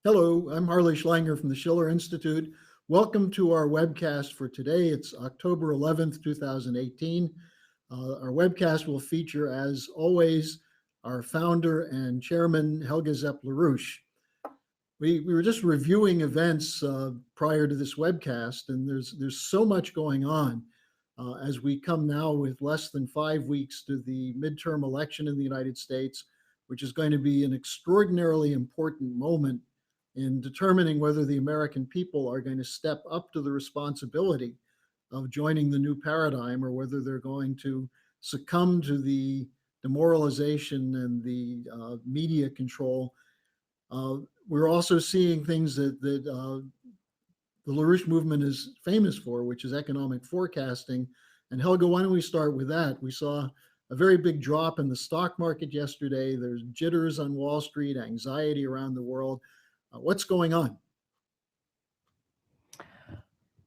Hello, I'm Harley Schlanger from the Schiller Institute. Welcome to our webcast for today. It's October 11th, 2018. Our webcast will feature, as always, our founder and chairman, Helga Zepp LaRouche. We were just reviewing events prior to this webcast, and there's so much going on as we come now with less than 5 weeks to the midterm election in the United States, which is going to be an extraordinarily important moment in determining whether the American people are going to step up to the responsibility of joining the new paradigm or whether they're going to succumb to the demoralization and the media control. We're also seeing things that the LaRouche movement is famous for, which is economic forecasting. And Helga, why don't we start with that? We saw a very big drop in the stock market yesterday. There's jitters on Wall Street, anxiety around the world. What's going on?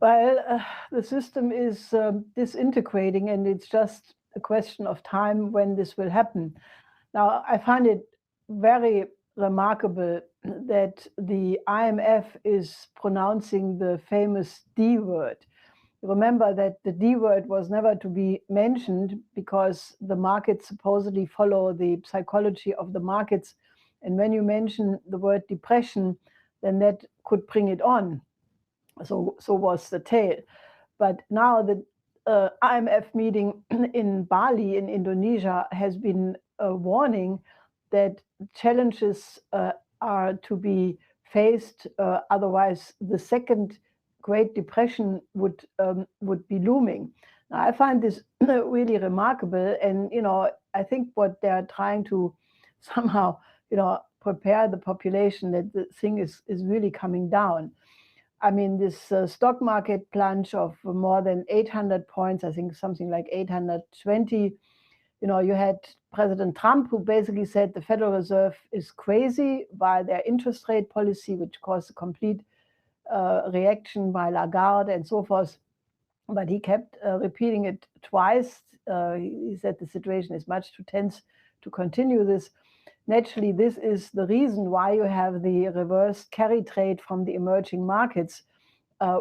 Well, the system is disintegrating, and it's just a question of time when this will happen. Now, I find it very remarkable that the IMF is pronouncing the famous D word. Remember that the D word was never to be mentioned because the markets supposedly follow the psychology of the markets. And when you mention the word depression, then that could bring it on. So was the tale. But now the IMF meeting in Bali in Indonesia has been a warning that challenges are to be faced. Otherwise, the second Great Depression would be looming. Now, I find this really remarkable, and I think what they're trying to somehow prepare the population that the thing is really coming down. I mean, this stock market plunge of more than 800 points, I think something like 820. You had President Trump, who basically said the Federal Reserve is crazy by their interest rate policy, which caused a complete reaction by Lagarde and so forth. But he kept repeating it twice. He said the situation is much too tense to continue this. Naturally, this is the reason why you have the reverse carry trade from the emerging markets,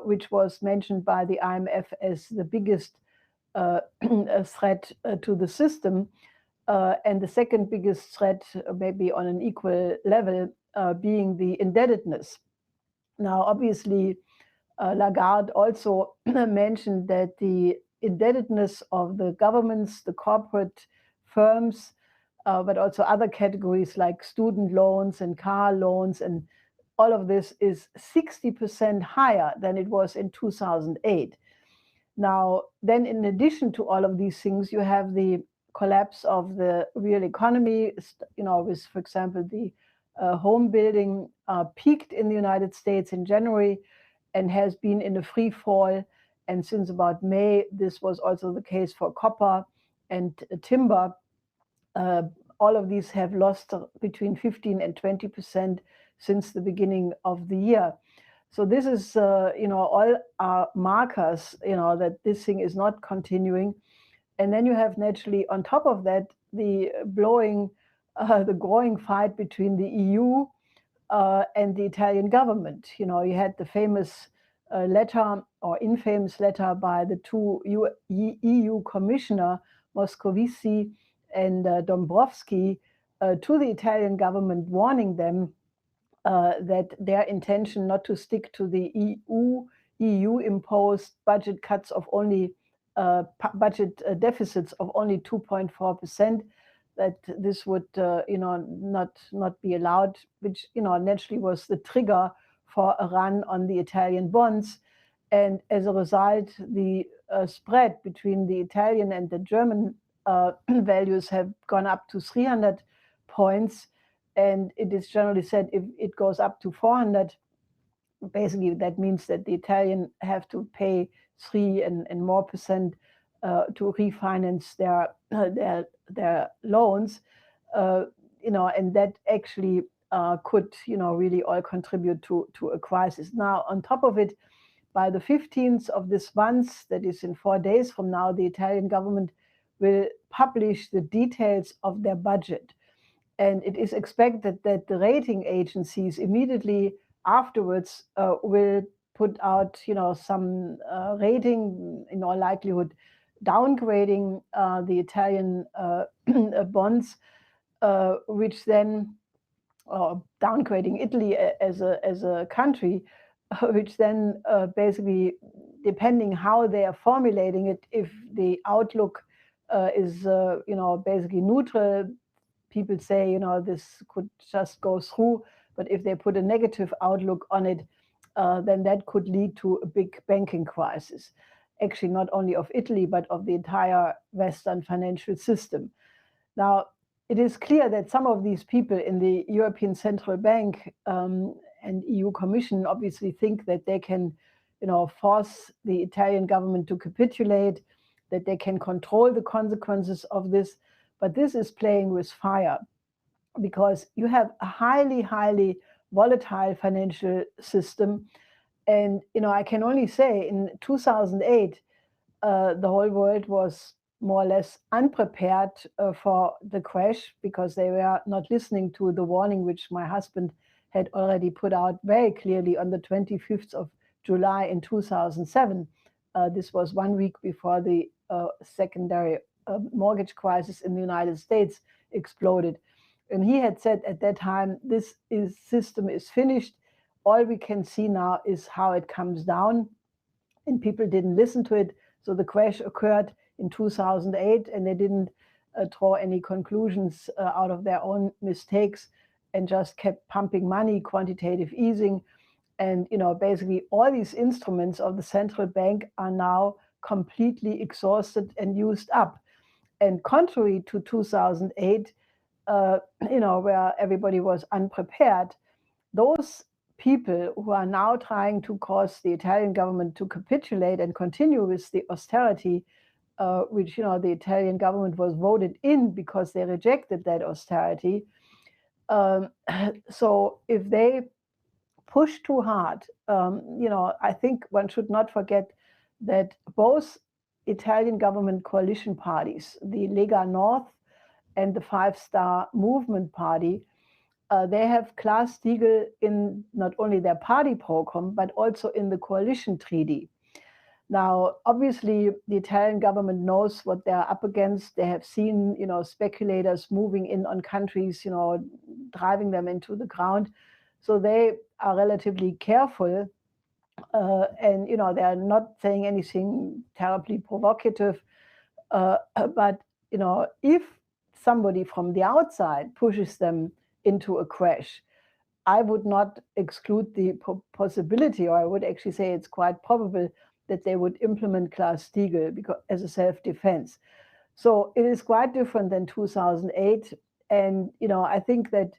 which was mentioned by the IMF as the biggest threat to the system. And the second biggest threat, maybe on an equal level, being the indebtedness. Now, obviously, Lagarde also mentioned that the indebtedness of the governments, the corporate firms, but also other categories like student loans and car loans, and all of this is 60% higher than it was in 2008. Now, then in addition to all of these things, you have the collapse of the real economy, with, for example, the home building peaked in the United States in January and has been in a free fall. And since about May, this was also the case for copper and timber. All of these have lost between 15 and 20% since the beginning of the year. So this is, all are markers, that this thing is not continuing. And then you have naturally, on top of that, the growing fight between the EU and the Italian government. You had the famous letter or infamous letter by the two EU commissioner, Moscovici and Dombrovski, to the Italian government, warning them that their intention not to stick to the EU-imposed budget cuts of only budget deficits of only 2.4%, that this would not be allowed, which naturally was the trigger for a run on the Italian bonds. And as a result, the spread between the Italian and the German values have gone up to 300 points. And it is generally said if it goes up to 400, basically that means that the Italian have to pay 3 and more percent to refinance their loans, and that actually could really all contribute to a crisis. Now, on top of it, by the 15th of this month, that is in 4 days from now, the Italian government will publish the details of their budget. And it is expected that the rating agencies immediately afterwards will put out, some rating, in all likelihood, downgrading the Italian bonds, which then, or downgrading Italy as a country, which then basically, depending how they are formulating it, if the outlook is, basically neutral, people say, this could just go through. But if they put a negative outlook on it, then that could lead to a big banking crisis. Actually, not only of Italy, but of the entire Western financial system. Now, it is clear that some of these people in the European Central Bank and EU Commission obviously think that they can, force the Italian government to capitulate, that they can control the consequences of this. But this is playing with fire, because you have a highly, highly volatile financial system. And, I can only say in 2008, the whole world was more or less unprepared for the crash, because they were not listening to the warning which my husband had already put out very clearly on the 25th of July in 2007. This was 1 week before the secondary mortgage crisis in the United States exploded. And he had said at that time, this system is finished. All we can see now is how it comes down. And people didn't listen to it. So the crash occurred in 2008, and they didn't draw any conclusions out of their own mistakes, and just kept pumping money, quantitative easing. And, basically all these instruments of the central bank are now completely exhausted and used up. And contrary to 2008, where everybody was unprepared, those people who are now trying to cause the Italian government to capitulate and continue with the austerity, which, the Italian government was voted in because they rejected that austerity. So if they push too hard, I think one should not forget that both Italian government coalition parties, the Lega North and the Five Star Movement Party, they have Glass-Steagall in not only their party program, but also in the coalition treaty. Now, obviously, the Italian government knows what they're up against. They have seen, speculators moving in on countries, driving them into the ground. So they are relatively careful. And, they're not saying anything terribly provocative. But, if somebody from the outside pushes them into a crash, I would not exclude the possibility, or I would actually say it's quite probable, that they would implement Glass-Steagall as a self-defense. So it is quite different than 2008. And, I think that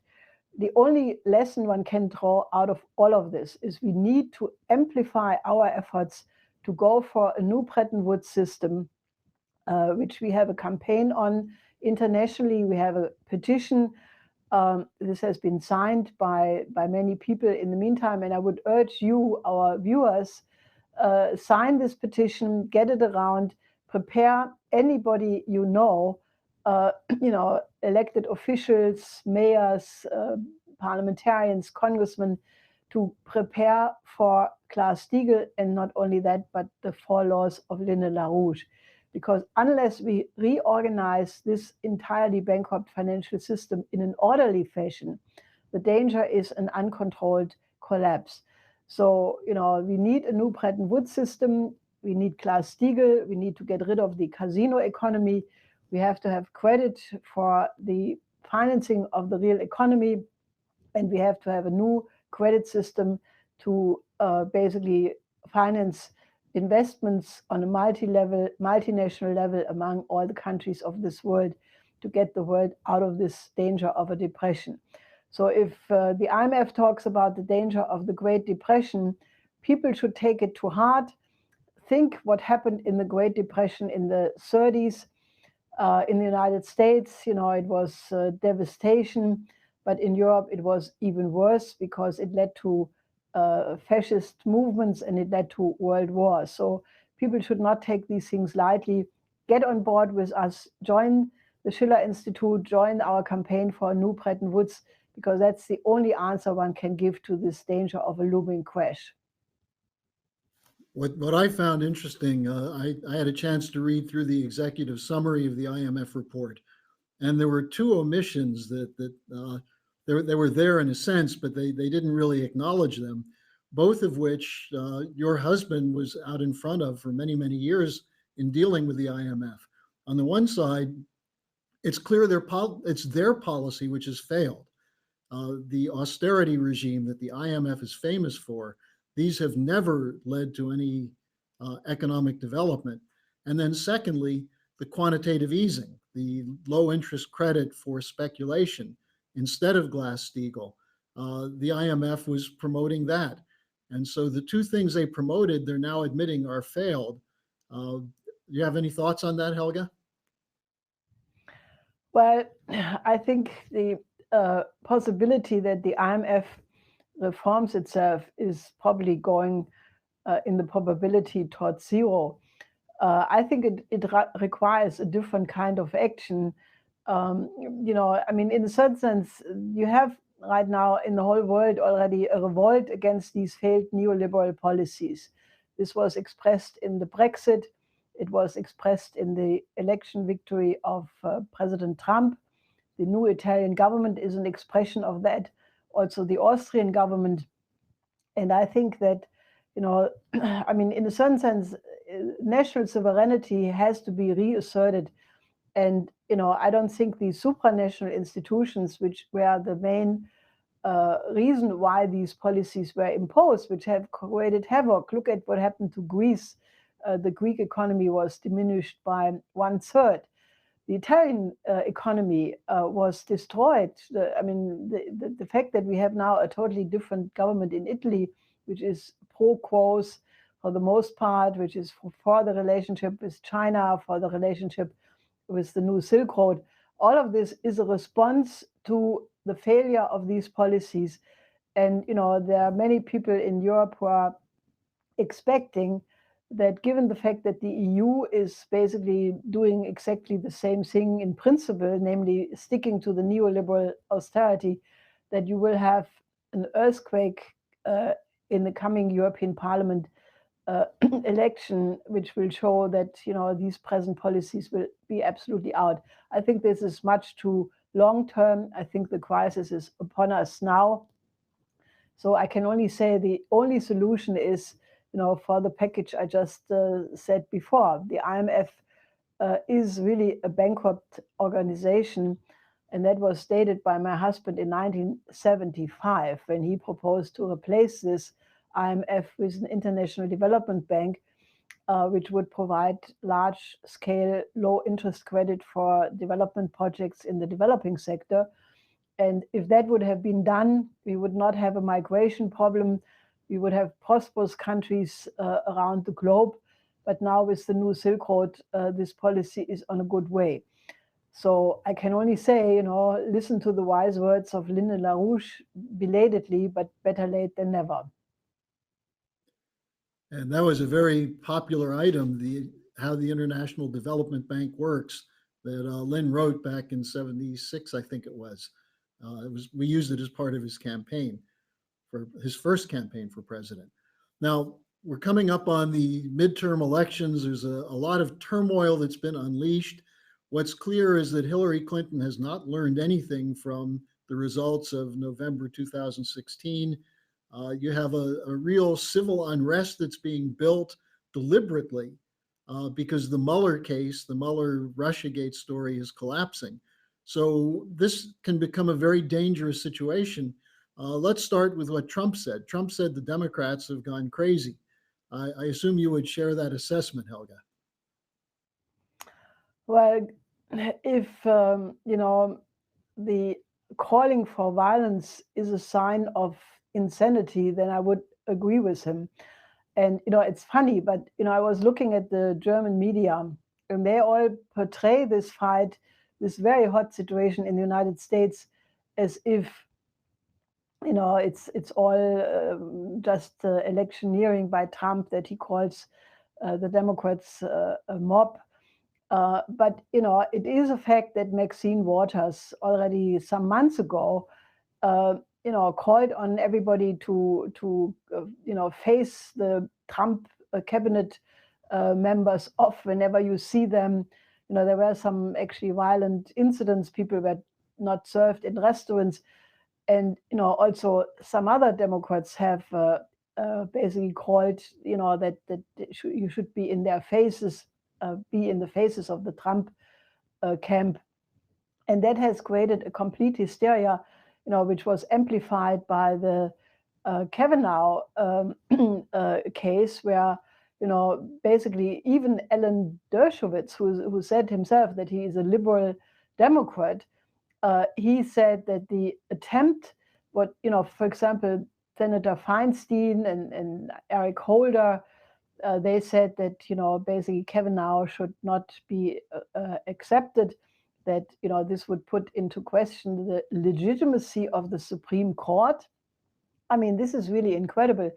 the only lesson one can draw out of all of this is we need to amplify our efforts to go for a new Bretton Woods system, which we have a campaign on internationally. We have a petition. This has been signed by many people in the meantime, and I would urge you, our viewers, sign this petition, get it around, prepare anybody elected officials, mayors, parliamentarians, congressmen, to prepare for Glass-Steagall, and not only that, but the 4 laws of LaRouche. Because unless we reorganize this entirely bankrupt financial system in an orderly fashion, the danger is an uncontrolled collapse. So, we need a new Bretton Woods system. We need Glass-Steagall. We need to get rid of the casino economy. We have to have credit for the financing of the real economy. And we have to have a new credit system to basically finance investments on a multinational level among all the countries of this world, to get the world out of this danger of a depression. So if the IMF talks about the danger of the Great Depression, people should take it to heart. Think what happened in the Great Depression in the 30s. In the United States, it was devastation, but in Europe it was even worse, because it led to fascist movements, and it led to world wars. So people should not take these things lightly. Get on board with us, join the Schiller Institute, join our campaign for a new Bretton Woods, because that's the only answer one can give to this danger of a looming crash. What I found interesting, I had a chance to read through the executive summary of the IMF report, and there were two omissions they were there in a sense, but they didn't really acknowledge them, both of which your husband was out in front of for many, many years in dealing with the IMF. On the one side, it's clear it's their policy which has failed. The austerity regime that the IMF is famous for, these have never led to any economic development. And then secondly, the quantitative easing, the low interest credit for speculation instead of Glass-Steagall. The IMF was promoting that. And so the two things they promoted, they're now admitting are failed. Do you have any thoughts on that, Helga? Well, I think the possibility that the IMF reforms itself is probably going in the probability towards zero. I think it requires a different kind of action. I mean, in a certain sense, you have right now in the whole world already a revolt against these failed neoliberal policies. This was expressed in the Brexit. It was expressed in the election victory of President Trump. The new Italian government is an expression of that. Also, the Austrian government. And I think that, I mean, in a certain sense, national sovereignty has to be reasserted. And, I don't think the supranational institutions, which were the main reason why these policies were imposed, which have created havoc. Look at what happened to Greece. The Greek economy was diminished by 1/3. The Italian economy was destroyed. The fact that we have now a totally different government in Italy, which is pro-quos for the most part, which is for the relationship with China, for the relationship with the new Silk Road, all of this is a response to the failure of these policies. And, there are many people in Europe who are expecting that, given the fact that the EU is basically doing exactly the same thing in principle, namely sticking to the neoliberal austerity, that you will have an earthquake in the coming European Parliament election, which will show that these present policies will be absolutely out. I think this is much too long term. I think the crisis is upon us now. So I can only say the only solution is, for the package I just said before. The IMF is really a bankrupt organization, and that was stated by my husband in 1975 when he proposed to replace this IMF with an international development bank, which would provide large-scale, low-interest credit for development projects in the developing sector. And if that would have been done, we would not have a migration problem. We would have prosperous countries around the globe. But now with the new Silk Road, this policy is on a good way. So I can only say, listen to the wise words of Linda LaRouche, belatedly, but better late than never. And that was a very popular item, how the International Development Bank works, that Lynn wrote back in '76, I think it was. We used it as part of his campaign, for his first campaign for president. Now, we're coming up on the midterm elections. There's a lot of turmoil that's been unleashed. What's clear is that Hillary Clinton has not learned anything from the results of November 2016. You have a real civil unrest that's being built deliberately because the Mueller case, the Mueller Russiagate story, is collapsing. So this can become a very dangerous situation. Let's start with what Trump said. Trump said the Democrats have gone crazy. I assume you would share that assessment, Helga. Well, if, the calling for violence is a sign of insanity, then I would agree with him. And, it's funny, but, I was looking at the German media, and they all portray this fight, this very hot situation in the United States, as if, it's all just electioneering by Trump, that he calls the Democrats a mob. But, it is a fact that Maxine Waters already some months ago called on everybody to face the Trump cabinet members off whenever you see them. There were some actually violent incidents. People were not served in restaurants. And, also some other Democrats have basically called, that you should be in their faces, be in the faces of the Trump camp. And that has created a complete hysteria, which was amplified by the Kavanaugh case, where, basically even Alan Dershowitz, who said himself that he is a liberal Democrat, he said that the attempt, for example, Senator Feinstein and Eric Holder, they said that, basically Kavanaugh should not be accepted, that, this would put into question the legitimacy of the Supreme Court. I mean, this is really incredible.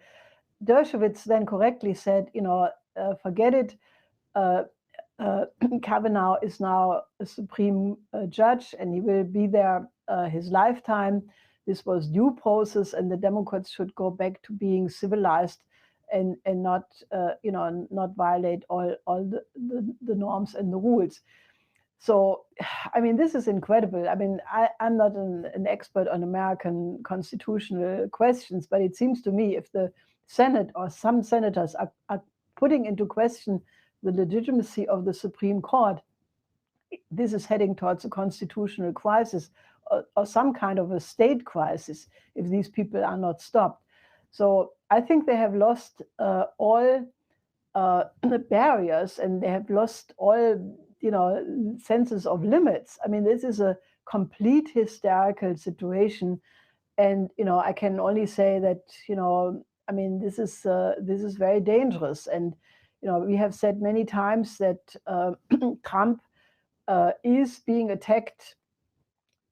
Dershowitz then correctly said, forget it. Kavanaugh is now a Supreme Judge, and he will be there his lifetime. This was due process, and the Democrats should go back to being civilized and not not violate all the norms and the rules. So, I mean, this is incredible. I mean, I'm not an expert on American constitutional questions, but it seems to me if the Senate or some senators are putting into question the legitimacy of the Supreme Court, this is heading towards a constitutional crisis or some kind of a state crisis if these people are not stopped. So I think they have lost all the barriers, and they have lost all senses of limits. I mean, this is a complete hysterical situation, and I can only say that I mean, this is very dangerous. And we have said many times that Trump is being attacked.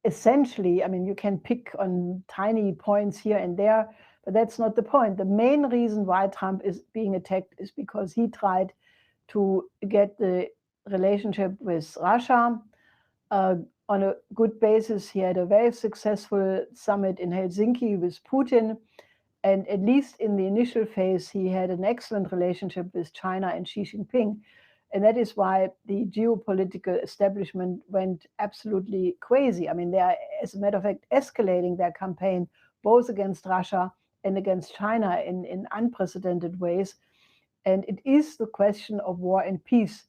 Essentially, I mean, you can pick on tiny points here and there, but that's not the point. The main reason why Trump is being attacked is because he tried to get the relationship with Russia on a good basis. He had a very successful summit in Helsinki with Putin. And at least in the initial phase, he had an excellent relationship with China and Xi Jinping. And that is why the geopolitical establishment went absolutely crazy. I mean, they are, as a matter of fact, escalating their campaign both against Russia and against China in unprecedented ways. And it is the question of war and peace.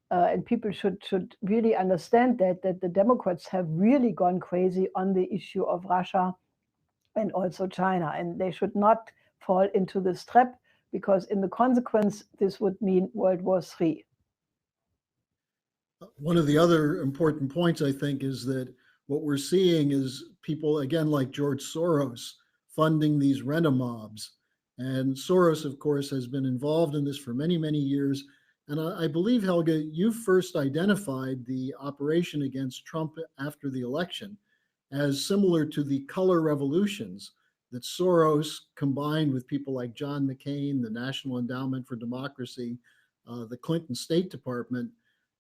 And people should really understand that the Democrats have really gone crazy on the issue of Russia and also China. And they should not fall into this trap, because in the consequence, this would mean World War III. One of the other important points, I think, is that what we're seeing is people, again, like George Soros, funding these rent-a-mobs. And Soros, of course, has been involved in this for many, many years. And I believe, Helga, you first identified the operation against Trump after the election as similar to the color revolutions that Soros combined with people like John McCain, the National Endowment for Democracy, the Clinton State Department,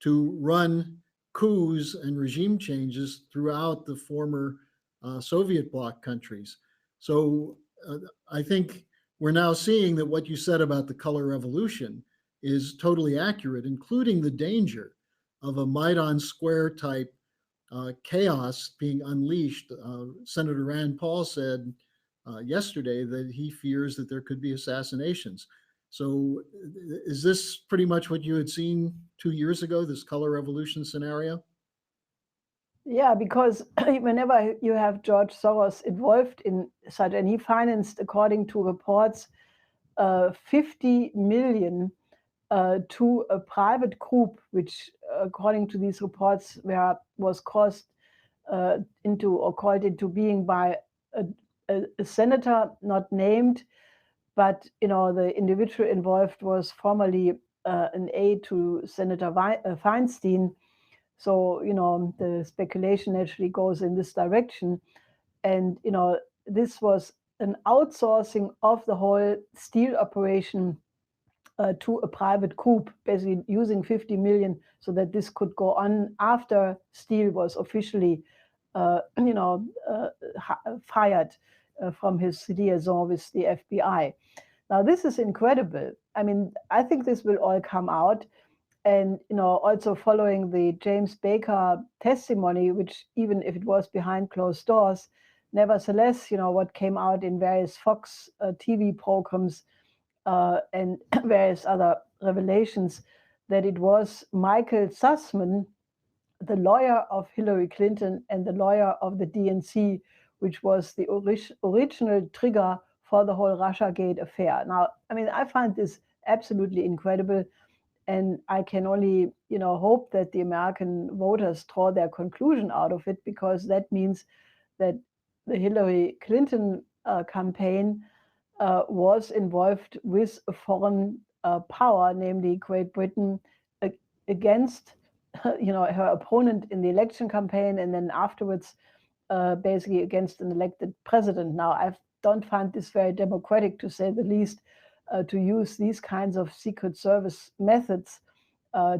to run coups and regime changes throughout the former Soviet bloc countries. So I think we're now seeing that what you said about the color revolution is totally accurate, including the danger of a Maidan Square type chaos being unleashed. Senator Rand Paul said yesterday that he fears that there could be assassinations. So is this pretty much what you had seen 2 years ago, this color revolution scenario? Yeah, because whenever you have George Soros involved in such, and he financed, according to reports, 50 million to a private group, which, according to these reports, was caused into or called into being by a senator not named, but the individual involved was formerly an aide to Senator Feinstein. So the speculation actually goes in this direction, and this was an outsourcing of the whole Steele operation to a private group, basically using 50 million so that this could go on after Steele was officially fired from his liaison with the FBI. Now, this is incredible. I mean, I think this will all come out. And, also following the James Baker testimony, which even if it was behind closed doors, nevertheless, what came out in various Fox TV programs and various other revelations, that it was Michael Sussman, the lawyer of Hillary Clinton and the lawyer of the DNC, which was the original trigger for the whole Russiagate affair. Now, I mean, I find this absolutely incredible. And I can only, hope that the American voters draw their conclusion out of it, because that means that the Hillary Clinton campaign was involved with a foreign power, namely Great Britain, against, her opponent in the election campaign, and then afterwards, basically against an elected president. Now, I don't find this very democratic, to say the least, to use these kinds of Secret Service methods,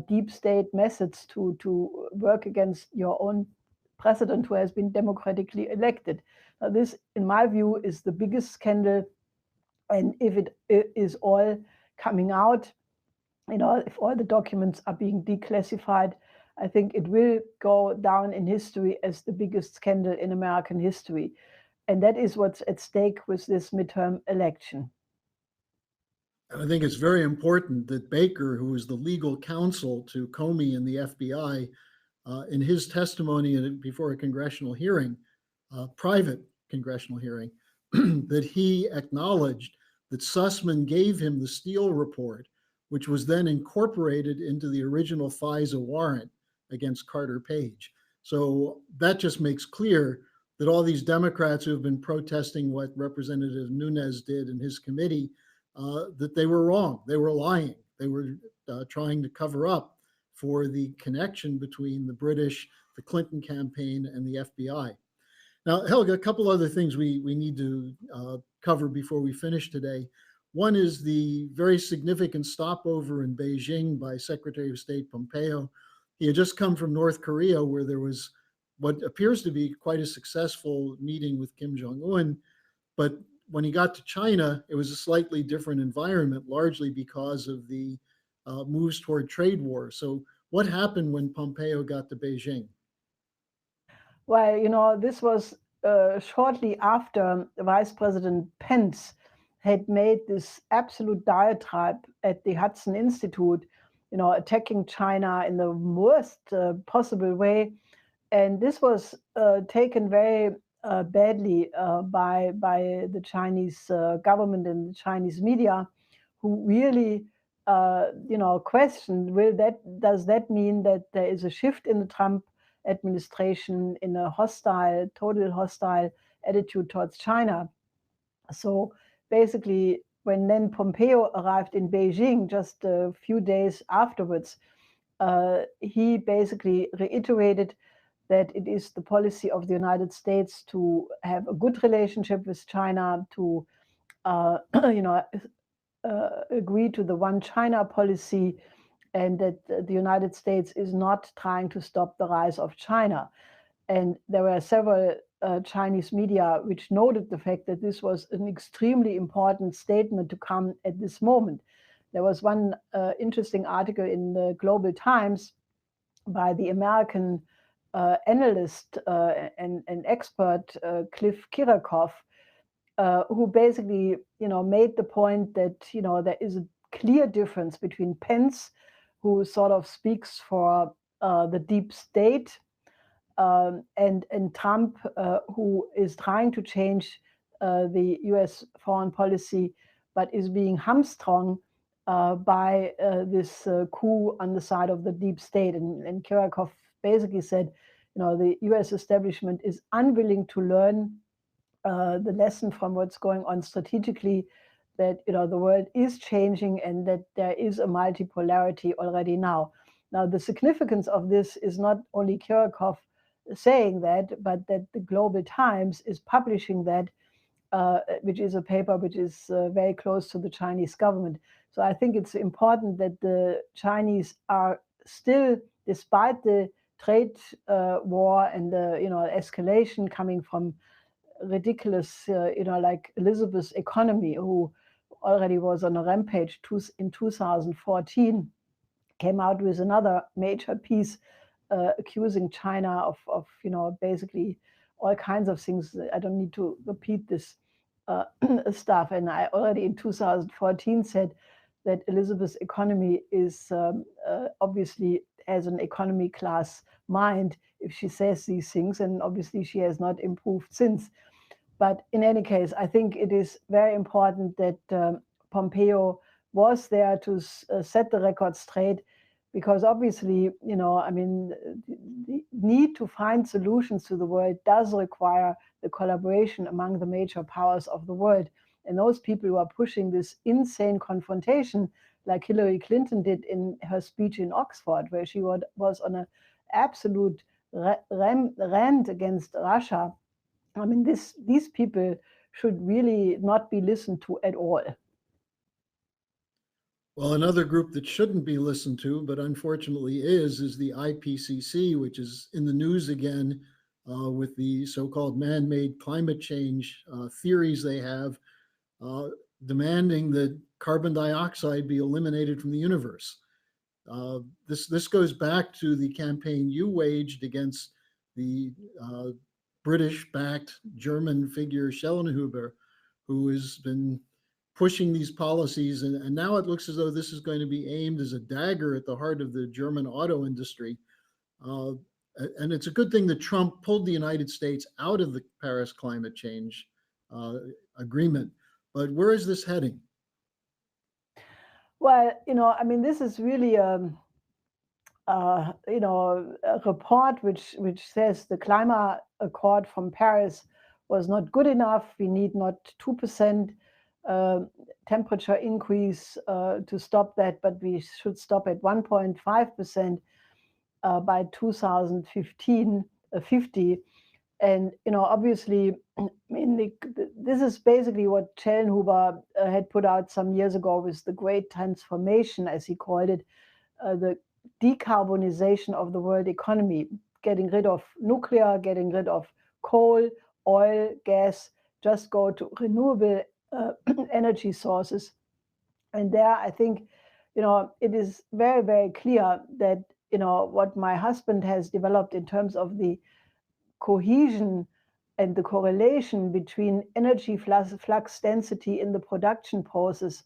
deep state methods, to work against your own president who has been democratically elected. Now, this, in my view, is the biggest scandal. And if it is all coming out, if all the documents are being declassified, I think it will go down in history as the biggest scandal in American history. And that is what's at stake with this midterm election. And I think it's very important that Baker, who is the legal counsel to Comey and the FBI, in his testimony before a congressional hearing, private congressional hearing, that he acknowledged that Sussman gave him the Steele report, which was then incorporated into the original FISA warrant against Carter Page. So that just makes clear that all these Democrats who have been protesting what Representative Nunes did in his committee, that they were wrong. They were lying. They were trying to cover up for the connection between the British, the Clinton campaign, and the FBI. Now, Helga, a couple other things we need to cover before we finish today. One is the very significant stopover in Beijing by Secretary of State Pompeo. He had just come from North Korea, where there was what appears to be quite a successful meeting with Kim Jong-un. But when he got to China, it was a slightly different environment, largely because of the moves toward trade war. So what happened when Pompeo got to Beijing? Well, this was shortly after Vice President Pence had made this absolute diatribe at the Hudson Institute, attacking China in the worst possible way. And this was taken very badly by the Chinese government and the Chinese media, who really, questioned, does that mean that there is a shift in the Trump administration in a total hostile attitude towards China? So basically, when then Pompeo arrived in Beijing just a few days afterwards, he basically reiterated that it is the policy of the United States to have a good relationship with China, to agree to the one China policy, and that the United States is not trying to stop the rise of China. And there were several Chinese media which noted the fact that this was an extremely important statement to come at this moment. There was one interesting article in the Global Times by the American analyst and expert Cliff Kirakoff, who basically, made the point that, there is a clear difference between Pence, who sort of speaks for the deep state, and Trump, who is trying to change the US foreign policy, but is being hamstrung by this coup on the side of the deep state. And Kirakoff basically said, the US establishment is unwilling to learn the lesson from what's going on strategically, that the world is changing and that there is a multipolarity already now. Now, the significance of this is not only Kirakoff saying that, but that the Global Times is publishing that, which is a paper which is very close to the Chinese government. So I think it's important that the Chinese are still, despite the trade war and the escalation coming from ridiculous like Elizabeth's economy, who already was on a rampage in 2014, came out with another major piece accusing China of basically all kinds of things. I don't need to repeat this stuff. And I already in 2014 said that Elizabeth's economy is obviously has an economy class mind if she says these things, and obviously she has not improved since. But in any case, I think it is very important that Pompeo was there to set the record straight, because obviously, the need to find solutions to the world does require the collaboration among the major powers of the world. And those people who are pushing this insane confrontation, like Hillary Clinton did in her speech in Oxford, where she was on an absolute rant against Russia. These people should really not be listened to at all. Well, another group that shouldn't be listened to, but unfortunately is the IPCC, which is in the news again with the so-called man-made climate change theories they have, demanding that carbon dioxide be eliminated from the universe. This goes back to the campaign you waged against the British-backed German figure Schellenhuber, who has been pushing these policies, and now it looks as though this is going to be aimed as a dagger at the heart of the German auto industry. And it's a good thing that Trump pulled the United States out of the Paris climate change agreement. But where is this heading? Well, this is really a report which says the climate accord from Paris was not good enough. We need not 2% temperature increase to stop that, but we should stop at 1.5% by 2050. And obviously, this is basically what Schellenhuber had put out some years ago with the Great Transformation, as he called it, the decarbonization of the world economy, getting rid of nuclear, getting rid of coal, oil, gas, just go to renewable energy sources. And there, I think, it is very, very clear that, what my husband has developed in terms of the cohesion and the correlation between energy flux density in the production process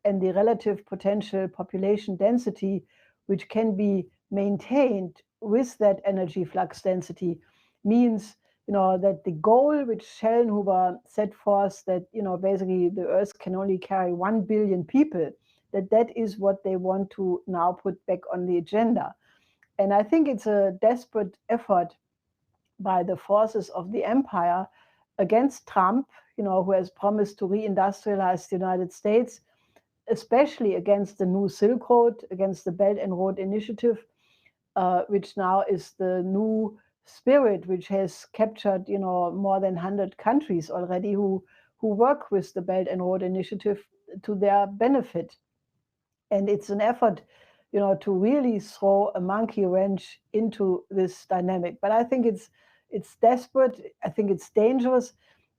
and the relative potential population density, which can be maintained with that energy flux density, means that the goal which Schellenhuber set forth, that basically the Earth can only carry 1 billion people, that is what they want to now put back on the agenda. And I think it's a desperate effort by the forces of the empire against Trump, who has promised to reindustrialize the United States, especially against the new Silk Road, against the Belt and Road Initiative, which now is the new spirit, which has captured, more than 100 countries already who work with the Belt and Road Initiative to their benefit. And it's an effort, to really throw a monkey wrench into this dynamic. But I think it's desperate. I think it's dangerous,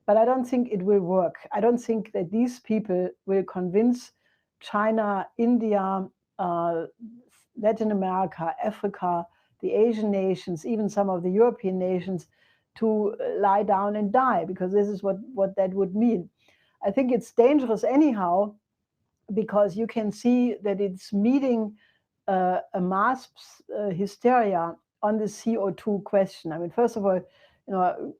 but I don't think it will work. I don't think that these people will convince China, India, Latin America, Africa, the Asian nations, even some of the European nations, to lie down and die, because this is what that would mean. I think it's dangerous anyhow, because you can see that it's meeting a mass hysteria on the CO2 question. First of all,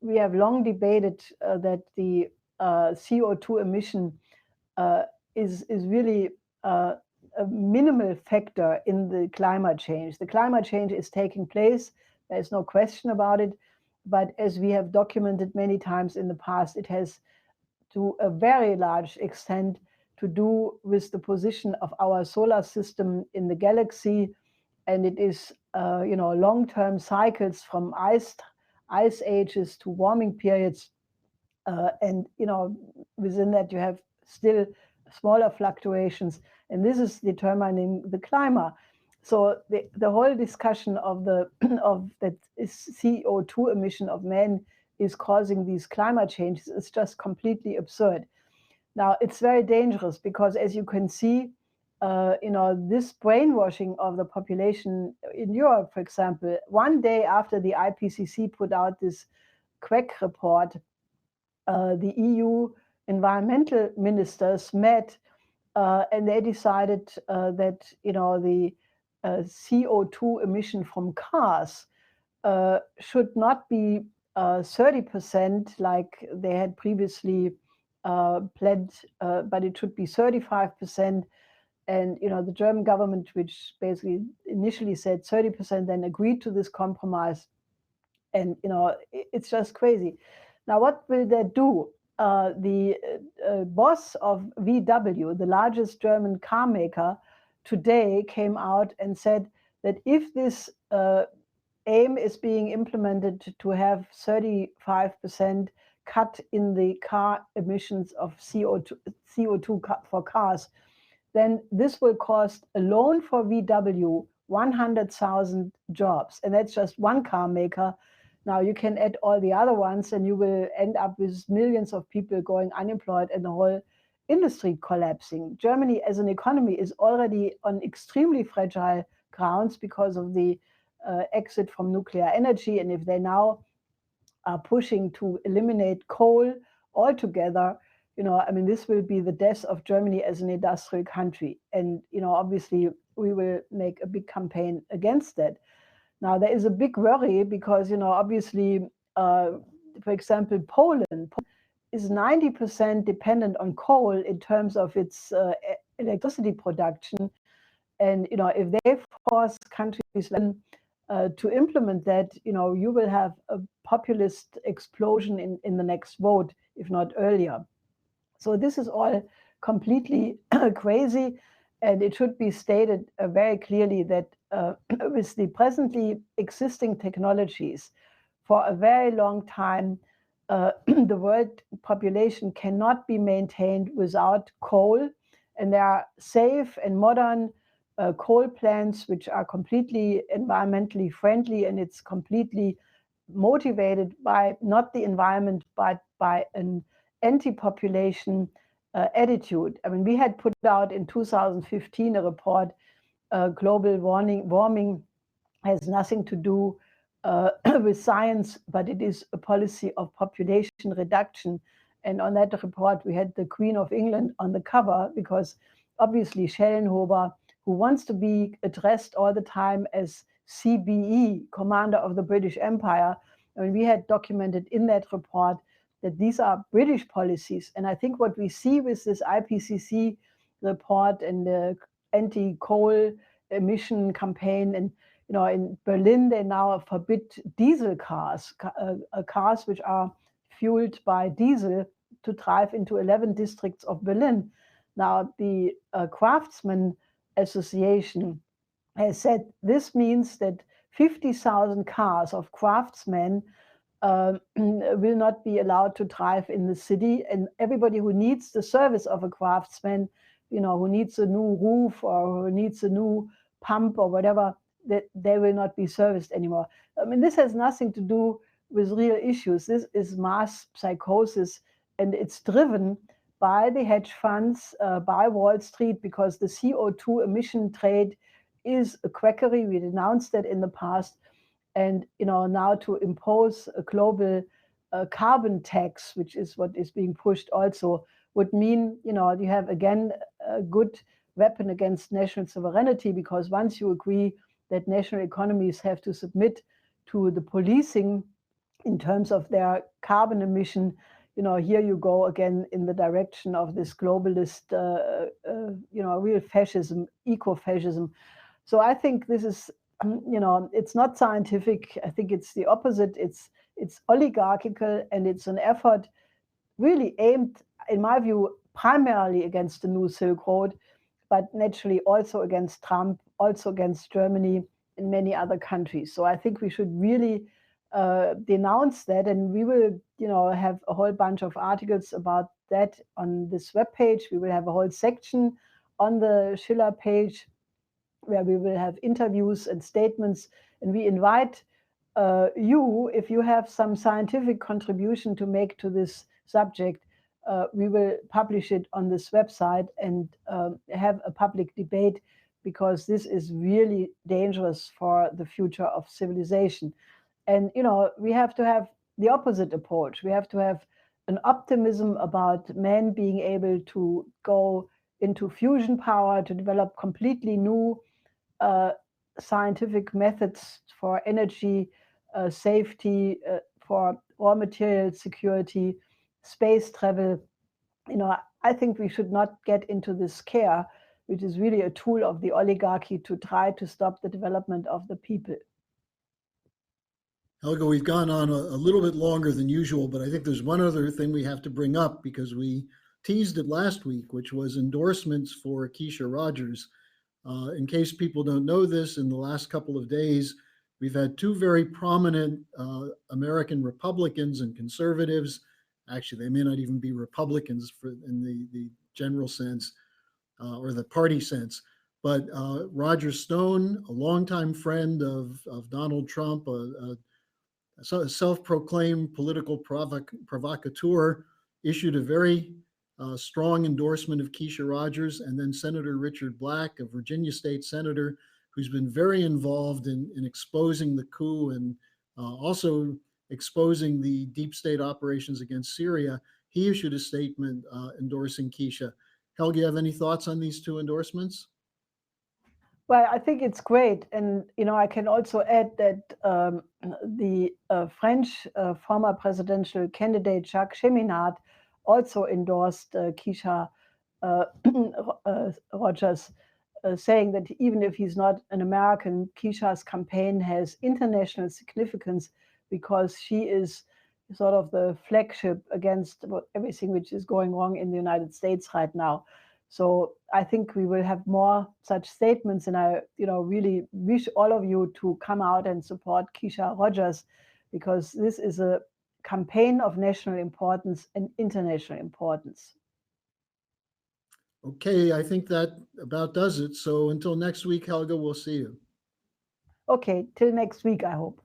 we have long debated that the CO2 emission is really a minimal factor in the climate change. The climate change is taking place. There's no question about it. But as we have documented many times in the past, it has to a very large extent to do with the position of our solar system in the galaxy. And it is, long-term cycles from ice ages to warming periods. And, within that you have still smaller fluctuations. And this is determining the climate. So the whole discussion of of that CO2 emission of men is causing these climate changes is just completely absurd. Now it's very dangerous because, as you can see, this brainwashing of the population in Europe, for example, one day after the IPCC put out this quack report, the EU environmental ministers met and they decided that the CO2 emission from cars should not be 30% like they had previously planned, but it should be 35%. And the German government, which basically initially said 30%, then agreed to this compromise. And it's just crazy. Now, what will that do? The boss of VW, the largest German car maker, today came out and said that if this aim is being implemented to have 35% cut in the car emissions of CO2 for cars, then this will cost alone for VW 100,000 jobs. And that's just one car maker. Now you can add all the other ones and you will end up with millions of people going unemployed and the whole industry collapsing. Germany as an economy is already on extremely fragile grounds because of the exit from nuclear energy. And if they now are pushing to eliminate coal altogether, this will be the death of Germany as an industrial country. And, obviously we will make a big campaign against that. Now, there is a big worry because, obviously, for example, Poland is 90% dependent on coal in terms of its electricity production. And, if they force countries to implement that, you will have a populist explosion in the next vote, if not earlier. So this is all completely crazy. And it should be stated very clearly that with the presently existing technologies, for a very long time, the world population cannot be maintained without coal. And there are safe and modern coal plants which are completely environmentally friendly, and it's completely motivated by not the environment, but by an anti-population attitude. I mean, we had put out in 2015 a report, global warming has nothing to do with science, but it is a policy of population reduction. And on that report, we had the Queen of England on the cover because obviously Schellenhuber, who wants to be addressed all the time as CBE, Commander of the British Empire, I mean, we had documented in that report that these are British policies. And I think what we see with this IPCC report and the anti-coal emission campaign, and in Berlin, they now forbid diesel cars, cars which are fueled by diesel, to drive into 11 districts of Berlin. Now, the Craftsman Association has said this means that 50,000 cars of craftsmen will not be allowed to drive in the city, and everybody who needs the service of a craftsman, who needs a new roof or who needs a new pump or whatever, that they will not be serviced anymore. I mean, this has nothing to do with real issues. This is mass psychosis, and it's driven by the hedge funds, by Wall Street, because the CO2 emission trade is a quackery. We denounced that in the past. And now to impose a global carbon tax, which is what is being pushed also, would mean you have again a good weapon against national sovereignty, because once you agree that national economies have to submit to the policing in terms of their carbon emission, here you go again in the direction of this globalist, real fascism, eco-fascism. So I think this is, it's not scientific. I think it's the opposite. It's oligarchical, and it's an effort really aimed, in my view, primarily against the new Silk Road, but naturally also against Trump, also against Germany and many other countries. So I think we should really denounce that, and we will, have a whole bunch of articles about that on this webpage. We will have a whole section on the Schiller page where we will have interviews and statements, and we invite you, if you have some scientific contribution to make to this subject, we will publish it on this website and have a public debate, because this is really dangerous for the future of civilization. And, we have to have the opposite approach. We have to have an optimism about men being able to go into fusion power, to develop completely new scientific methods for energy safety, for raw material security, space travel. I think we should not get into this scare, which is really a tool of the oligarchy to try to stop the development of the people. Helga, we've gone on a little bit longer than usual, but I think there's one other thing we have to bring up, because we teased it last week, which was endorsements for Keisha Rogers. In case people don't know this, in the last couple of days, we've had two very prominent American Republicans and conservatives. Actually, they may not even be Republicans in the general sense, or the party sense. But Roger Stone, a longtime friend of Donald Trump, a self-proclaimed political provocateur, issued a very strong endorsement of Keisha Rogers. And then Senator Richard Black, a Virginia state senator, who's been very involved in exposing the coup and also exposing the deep state operations against Syria, he issued a statement endorsing Keisha. Helga, you have any thoughts on these two endorsements? Well, I think it's great. And, I can also add that the French former presidential candidate Jacques Cheminade also endorsed Keisha Rogers, saying that even if he's not an American, Keisha's campaign has international significance, because she is sort of the flagship against everything which is going wrong in the United States right now. So I think we will have more such statements, and I, really wish all of you to come out and support Keisha Rogers, because this is a campaign of national importance and international importance. Okay, I think that about does it. So until next week, Helga, we'll see you. Okay, till next week, I hope.